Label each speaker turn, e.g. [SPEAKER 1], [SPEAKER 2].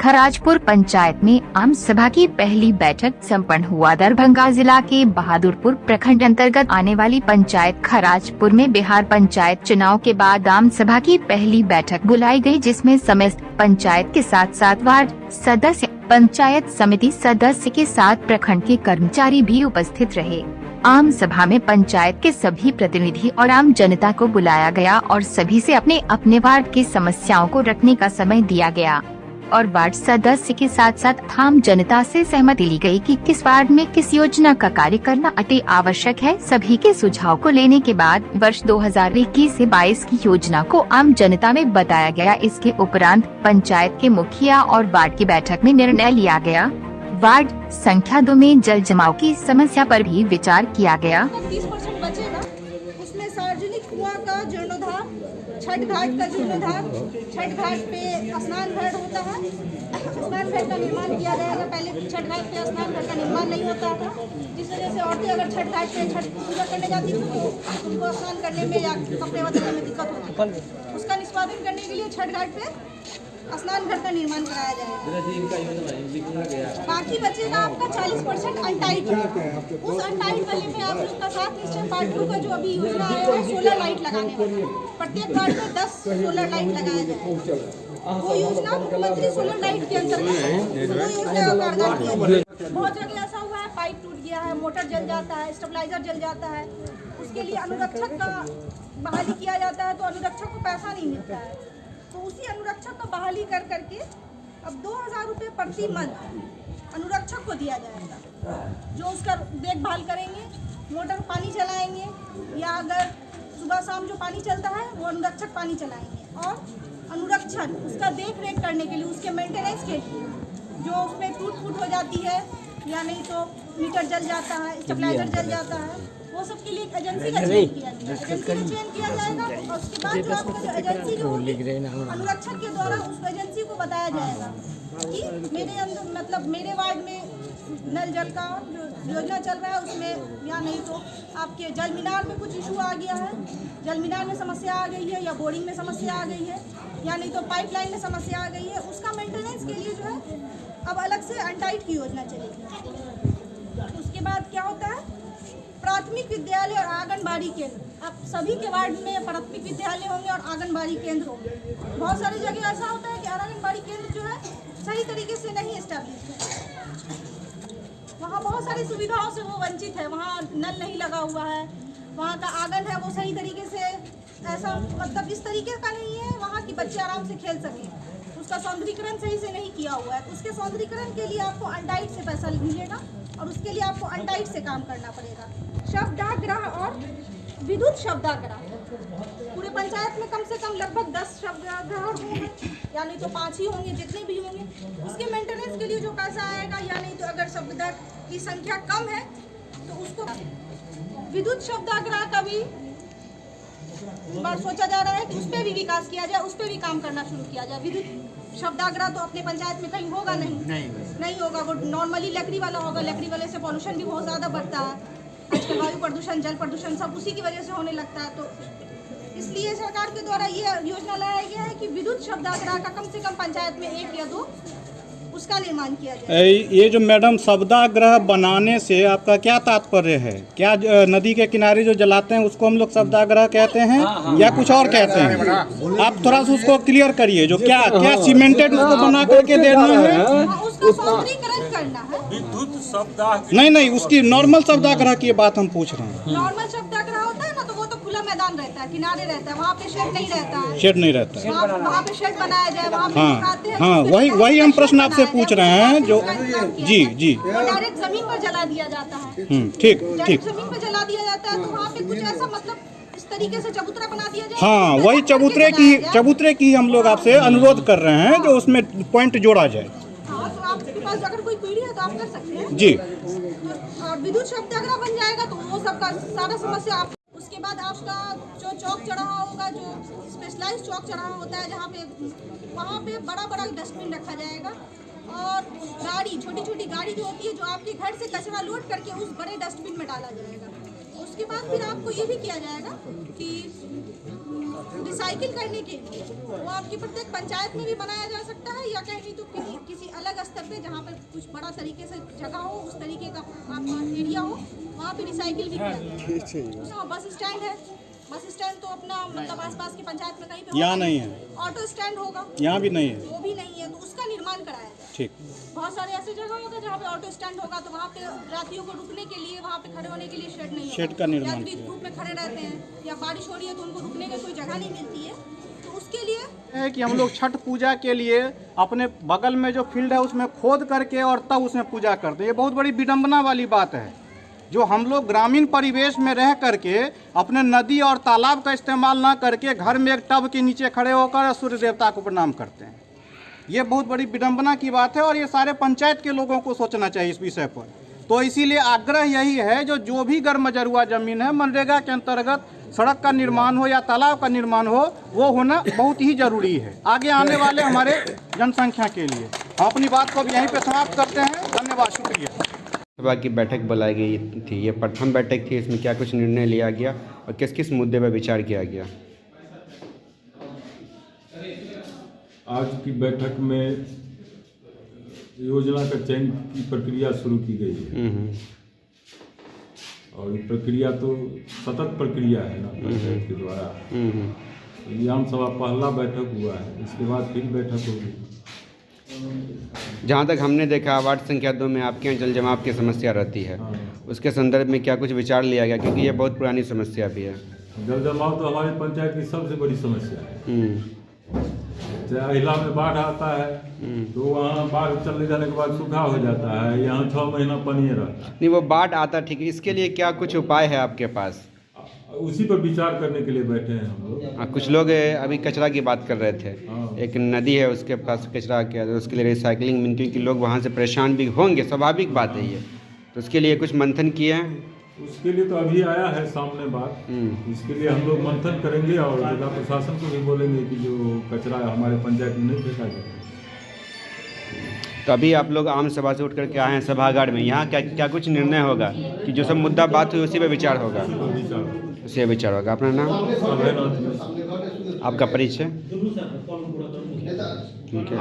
[SPEAKER 1] खराजपुर पंचायत में आम सभा की पहली बैठक संपन्न हुआ। दरभंगा जिला के बहादुरपुर प्रखंड अंतर्गत आने वाली पंचायत खराजपुर में बिहार पंचायत चुनाव के बाद आम सभा की पहली बैठक बुलाई गई, जिसमें समस्त पंचायत के साथ साथ वार्ड सदस्य, पंचायत समिति सदस्य के साथ प्रखंड के कर्मचारी भी उपस्थित रहे। आम सभा में पंचायत के सभी प्रतिनिधि और आम जनता को बुलाया गया और सभी से अपने अपने वार्ड की समस्याओं को रखने का समय दिया गया और वार्ड सदस्य के साथ साथ आम जनता से सहमति ली गई कि किस वार्ड में किस योजना का कार्य करना अति आवश्यक है। सभी के सुझाव को लेने के बाद वर्ष 2021 से 22 की योजना को आम जनता में बताया गया। इसके उपरांत पंचायत के मुखिया और वार्ड की बैठक में निर्णय लिया गया। वार्ड संख्या 2 में जल जमाव की समस्या पर भी विचार किया गया।
[SPEAKER 2] 30% बचेगा, उसमें सार्वजनिक कुआं का जीर्णोद्धार, छठ घाट का जीर्णोद्धार, छठ घाट पे स्नान घाट होता है, स्नान घाट का निर्माण किया जाएगा। पहले छठ घाट पे स्नान घाट का निर्माण नहीं होता था, जिस वजह से औरतें अगर छठ घाट पे छठ पूजा करने जाती थी तो उनको स्नान करने में या कपड़े बदलने में दिक्कत होती थी। उसका निष्पादन करने के लिए छठ घाट पे स्नान घर का निर्माण कराया जाएगा। बाकी बचेगा आपका 40% अनटाइट। उस अनटाइट वाले में आप लोग का 7 निश्चय पार्ट 2 का जो अभी योजना आया है, सोलर लाइट लगाने वाला, प्रत्येक वार्ड में 10 सोलर लाइट लगाया जाएगा। वो योजना मुख्यमंत्री सोलर लाइट के अंतर्गत वो योजना का कार्यक्रम किया जाएगा। बहुत जगह ऐसा हुआ है, पाइप टूट गया है, मोटर जल जाता है, स्टेबलाइजर जल जाता है, उसके लिए अनुरक्षक का बहाली किया जाता है तो अनुरक्षक को पैसा नहीं मिलता है। तो उसी अनुरक्षक को बहाली कर करके अब 2000 रुपये प्रति मंथ अनुरक्षक को दिया जाएगा, जो उसका देखभाल करेंगे, मोटर पानी चलाएंगे, या अगर सुबह शाम जो पानी चलता है वो अनुरक्षक पानी चलाएंगे। और अनुरक्षण उसका देख रेख करने के लिए, उसके मेंटेनेंस के लिए, जो उसमें टूट फूट हो जाती है या नहीं तो मीटर जल जाता है, स्टेबलाइजर जल जाता है, वो सब के लिए एक एजेंसी का चयन किया जाएगा। एजेंसी का चयन किया जाएगा और उसके बाद जो आपका जो एजेंसी जो होगी अनुरक्षक के द्वारा उस एजेंसी को बताया जाएगा कि मेरे अंदर मतलब मेरे वार्ड में नल जल का जो योजना चल रहा है उसमें या नहीं तो आपके जल मीनार में कुछ इशू आ गया है, जल मीनार में समस्या आ गई है, या बोरिंग में समस्या आ गई है, या नहीं तो पाइपलाइन में समस्या आ गई है, उसका मेंटेनेंस के लिए जो है अब अलग से अनटाइट की योजना चलेगी। उसके बाद क्या होता है, प्राथमिक विद्यालय और आंगनबाड़ी केंद्र। अब सभी के वार्ड में प्राथमिक विद्यालय होंगे और आंगनबाड़ी केंद्र होंगे। बहुत सारी जगह ऐसा होता है कि आंगनबाड़ी केंद्र जो है सही तरीके से नहीं एस्टैब्लिश है, वहाँ बहुत सारी सुविधाओं से वो वंचित है, वहाँ नल नहीं लगा हुआ है, वहाँ का आंगन है वो सही तरीके से ऐसा मतलब इस तरीके का नहीं है वहाँ की बच्चे आराम से खेल सकें, उसका सौंदर्यीकरण सही से नहीं किया हुआ है। उसके सौंदर्यीकरण के लिए आपको अनटाइट से पैसा मिलेगा और उसके लिए आपको अनटाइट से काम करना पड़ेगा। शब्दाग्रह और विद्युत शब्दाग्रह पूरे पंचायत में कम से कम लगभग 10 शब्दाग्रह होंगे, या नहीं तो 5 ही होंगे, जितने भी होंगे उसके मेंटेनेंस के लिए जो पैसा आएगा, या नहीं तो अगर शब्दाग्रह की संख्या कम है तो उसको विद्युत शब्दाग्रह का भी सोचा जा रहा है कि उस पर भी विकास किया जाए, उस पर भी काम करना शुरू किया जाए। विद्युत शब्दाग्रह तो अपने पंचायत में कहीं होगा नहीं होगा, वो नॉर्मली लकड़ी वाला होगा। लकड़ी वाले से पॉल्यूशन भी बहुत ज़्यादा बढ़ता है, आजकल वायु प्रदूषण, जल प्रदूषण सब उसी की वजह से होने लगता है। तो इसलिए सरकार के द्वारा ये योजना लाया गया है कि विद्युत शब्दाग्रह का कम से कम पंचायत में 1 या 2 उसका निर्माण किया जाए।
[SPEAKER 3] ये जो मैडम शब्दाग्रह बनाने से आपका क्या तात्पर्य है? क्या नदी के किनारे जो जलाते हैं उसको हम लोग शब्दाग्रह कहते हैं या कुछ और कहते हैं? आप थोड़ा सा उसको क्लियर करिए, जो क्या सीमेंटेड उसको बना करके देना है,
[SPEAKER 2] उसका सौंदर्यीकरण करना है।
[SPEAKER 4] विद्युत शब्दाग्रह
[SPEAKER 3] नहीं उसकी नॉर्मल शब्दाग्रह की बात हम पूछ रहे हैं।
[SPEAKER 2] नॉर्मल शब्दाग्रह होता है ना, तो वो तो खुला मैदान रहता है, किनारे रहता है, वहाँ पे शेड नहीं रहता है।
[SPEAKER 3] शेड नहीं रहता है,
[SPEAKER 2] वहाँ पे शेड बनाया जाए, वहाँ पे आते हैं।
[SPEAKER 3] हाँ वही हम प्रश्न आपसे पूछ रहे हैं। जो जी
[SPEAKER 2] वो डायरेक्ट जमीन पर जला दिया जाता है।
[SPEAKER 3] ठीक
[SPEAKER 2] डायरेक्ट जमीन पर जला दिया जाता है, तो वहाँ पे कुछ ऐसा मतलब इस तरीके से चबूतरा बना दिया जाए।
[SPEAKER 3] हाँ वही चबूतरे की हम लोग आपसे अनुरोध कर रहे हैं, जो उसमें पॉइंट जोड़ा जाए।
[SPEAKER 2] हाँ, तो आपके पास अगर कोई क्वेरी है तो आप कर सकते हैं
[SPEAKER 3] जी।
[SPEAKER 2] और विद्युत शब्दाग्रह बन जाएगा तो वो सबका सारा समस्या आप। उसके बाद आपका जो चौक चौराहा होगा, जो स्पेशलाइज्ड चौक चौराहा होता है, जहाँ पे वहाँ पे बड़ा डस्टबिन रखा जाएगा और गाड़ी, छोटी छोटी गाड़ी जो होती है, जो आपके घर से कचरा लोड करके उस बड़े डस्टबिन में डाला जाएगा। उसके बाद फिर आपको ये भी किया जाएगा कि रिसाइकिल करने के लिए वो आपकी प्रत्येक पंचायत में भी बनाया जा सकता है, या कहीं तो किसी पे जहाँ पे कुछ बड़ा तरीके से जगह हो, उस तरीके का आपका एरिया हो, वहाँ पे रिसाइकिल भी किया जाए। बस स्टैंड है, बस स्टैंड तो अपना मतलब आसपास की पंचायत में कहीं पे
[SPEAKER 3] यहाँ नहीं है,
[SPEAKER 2] ऑटो स्टैंड होगा,
[SPEAKER 3] यहाँ भी नहीं है,
[SPEAKER 2] वो भी नहीं है, तो उसका निर्माण कराया जाए।
[SPEAKER 3] ठीक।
[SPEAKER 2] बहुत सारे ऐसे जगह होगा जहाँ पे ऑटो स्टैंड होगा, तो वहाँ पे रातियों को रुकने के लिए, वहाँ पे खड़े होने के लिए शेड नहीं होगा,
[SPEAKER 3] शेड का निर्माण
[SPEAKER 2] यात्री धूप में खड़े रहते हैं या बारिश हो रही है तो उनको रुकने की कोई जगह नहीं मिलती है, तो उसके लिए
[SPEAKER 3] है कि हम लोग छठ पूजा के लिए अपने बगल में जो फील्ड है उसमें खोद करके और तब उसमें पूजा करते हैं। ये बहुत बड़ी विडंबना वाली बात है, जो हम लोग ग्रामीण परिवेश में रह करके अपने नदी और तालाब का इस्तेमाल ना करके घर में एक टब के नीचे खड़े होकर सूर्य देवता को प्रणाम करते हैं। ये बहुत बड़ी विडंबना की बात है और ये सारे पंचायत के लोगों को सोचना चाहिए इस विषय पर। तो इसीलिए आग्रह यही है, जो भी गर्मजरुआ जमीन है, मनरेगा के अंतर्गत सड़क का निर्माण हो या तालाब का निर्माण हो, वो होना बहुत ही जरूरी है आगे आने वाले हमारे जनसंख्या के लिए। हम अपनी बात को भी यहीं पे समाप्त करते हैं। धन्यवाद, शुक्रिया।
[SPEAKER 4] सभा की बैठक बुलाई गई थी, ये प्रथम बैठक थी, इसमें क्या कुछ निर्णय लिया गया और किस किस मुद्दे पर विचार किया गया?
[SPEAKER 5] आज की बैठक में योजना का चयन की प्रक्रिया शुरू की गई है और ये प्रक्रिया तो सतत प्रक्रिया है ना पंचायत के द्वारा। ये आम सभा पहला बैठक हुआ है, इसके बाद फिर बैठक होगी।
[SPEAKER 4] जहाँ तक हमने देखा वार्ड संख्या 2 में आपके यहाँ जल जमाव की समस्या रहती है, उसके संदर्भ में क्या कुछ विचार लिया गया, क्योंकि ये बहुत पुरानी समस्या भी है।
[SPEAKER 5] जल जमाव तो हमारी पंचायत की सबसे बड़ी समस्या है। चाहे अहिला में बाढ़ आता है तो वहाँ बाढ़ चले जाने के बाद सूखा हो जाता है, यहाँ 6 महीना पानी रहता है।
[SPEAKER 4] नहीं, वो बाढ़ आता ठीक है, इसके लिए क्या कुछ उपाय है आपके पास?
[SPEAKER 5] उसी पर विचार करने के लिए बैठे हैं हम लोग।
[SPEAKER 4] कुछ लोग अभी कचरा की बात कर रहे थे, एक नदी है उसके पास कचरा किया, तो उसके लिए रिसाइकलिंग, क्योंकि लोग वहाँ से परेशान भी होंगे, स्वाभाविक बात है ये, तो उसके लिए कुछ मंथन किए हैं?
[SPEAKER 5] उसके लिए तो अभी आया है सामने बात, इसके लिए हम लोग मंथन करेंगे और जिला प्रशासन को भी बोलेंगे कि जो कचरा हमारे पंचायत में नहीं फेंका जाए।
[SPEAKER 4] तो अभी आप लोग आम सभा से उठ करके आए हैं सभागार में, यहाँ क्या कुछ निर्णय होगा कि जो सब मुद्दा बात हुई उसी पर विचार होगा? उसी पर विचार होगा। अपना नाम, आपका परिचय? ठीक है।